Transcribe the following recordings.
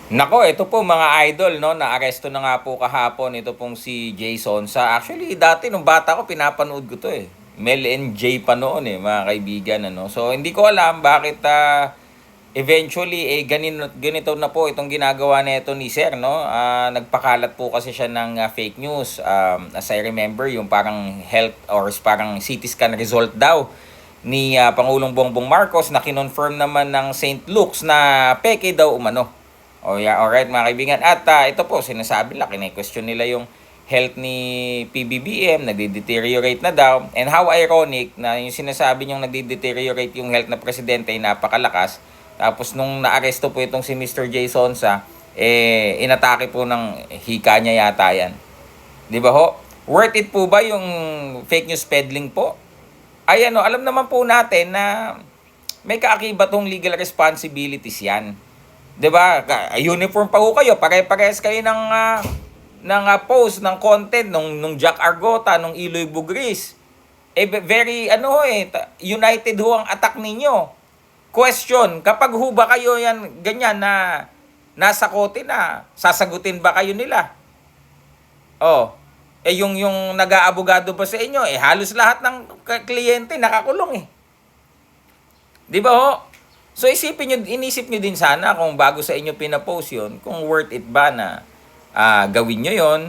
Nako, ito po mga idol, no, naaresto na nga po kahapon ito pong si Jason sa actually dati nung bata ko pinapanood ko to eh. Mel and Jay pa noon eh, mga kaibigan ano. So hindi ko alam bakit eventually ganito na po itong ginagawa nito ni Sir, no. Nagpakalat po kasi siya ng fake news. As I remember, yung parang health or parang CT scan result daw ni Pangulong Bongbong Marcos na kinonfirm naman ng St. Luke's na peke daw umano. Oh yeah, alright mga kaibigan. At ito po, sinasabi lang, kine-question nila yung health ni PBBM, nagde-deteriorate na daw. And how ironic na yung sinasabi niyong nagde-deteriorate yung health na presidente ay napakalakas. Tapos nung naaresto po itong si Mr. J. Sonsa, inatake po ng hika niya yata yan. Di ba ho? Worth it po ba yung fake news peddling po? Ay ano, alam naman po natin na may kaakibat tong legal responsibilities yan. 'Di ba? Uniform pa ho kayo, pare-parehas kayo ng post ng content nung Jack Argota, nung Iloy Bugris. Very united ho ang attack ninyo. Question, kapag ho ba kayo yan ganyan na nasa kote na, sasagutin ba kayo nila? Oh. Yung nag-aabogado pa sa inyo, halos lahat ng kliyente nakakulong eh. 'Di ba ho? So inisip nyo din sana kung bago sa inyo pinapost yun, kung worth it ba na gawin nyo yun,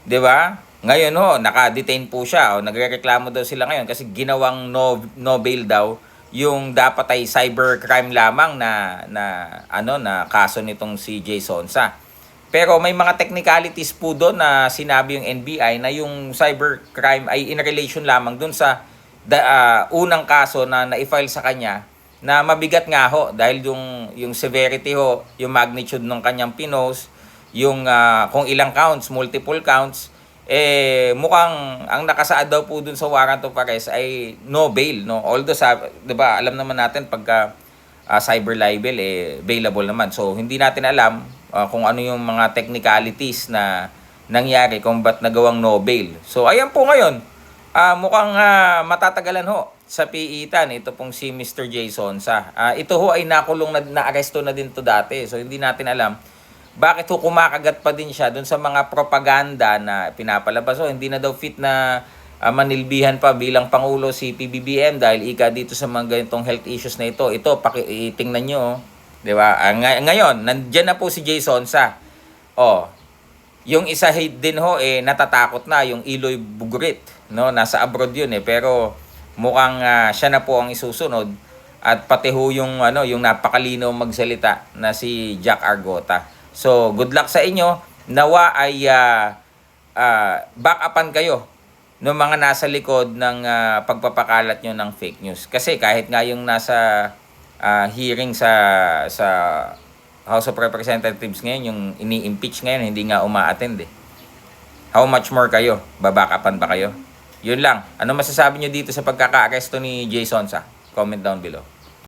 di ba? Ngayon ho, naka-detain po siya o nagrereklamo daw sila ngayon kasi ginawang no bail daw yung dapat ay cybercrime lamang na kaso nitong si Jay Sonsa. Pero may mga technicalities po doon na sinabi yung NBI na yung cybercrime ay in relation lamang doon sa unang kaso na na-file sa kanya na mabigat nga ho dahil yung severity ho, yung magnitude ng kanyang pinos, yung kung ilang counts, multiple counts, mukhang ang nakasaad daw po dun sa warrant of arrest ay no bail, no. Although 'di ba, alam naman natin pagka cyber libel bailable naman. So hindi natin alam kung ano yung mga technicalities na nangyari kung ba't nagawang no bail. So ayan po ngayon, mukhang matatagalan ho sa piitan ito pong si Mr. Jason sa ito ho ay nakulong na-aresto na din to dati. So hindi natin alam bakit ho kumakagat pa din siya dun sa mga propaganda na pinapalabas. So hindi na daw fit na manilbihan pa bilang Pangulo si PBBM dahil ika dito sa mga ganitong health issues na ito. Ito, tingnan nyo, di ba? Ngayon, nandiyan na po si Jason sa yung isa din ho natatakot na yung Iloy Bugrit, no? Nasa abroad yun pero mukhang siya na po ang isusunod at pati ho yung yung napakalinaw magsalita na si Jack Argota. So, good luck sa inyo. Nawa ay back upan kayo ng mga nasa likod ng pagpapakalat nyo ng fake news. Kasi kahit nga yung nasa hearing sa House of Representatives ngayon, yung ini-impeach ngayon, hindi nga uma-attend How much more kayo? Babakapan ba kayo? Yun lang. Ano masasabi nyo dito sa pagkaka-aresto ni Jason sa? Comment down below.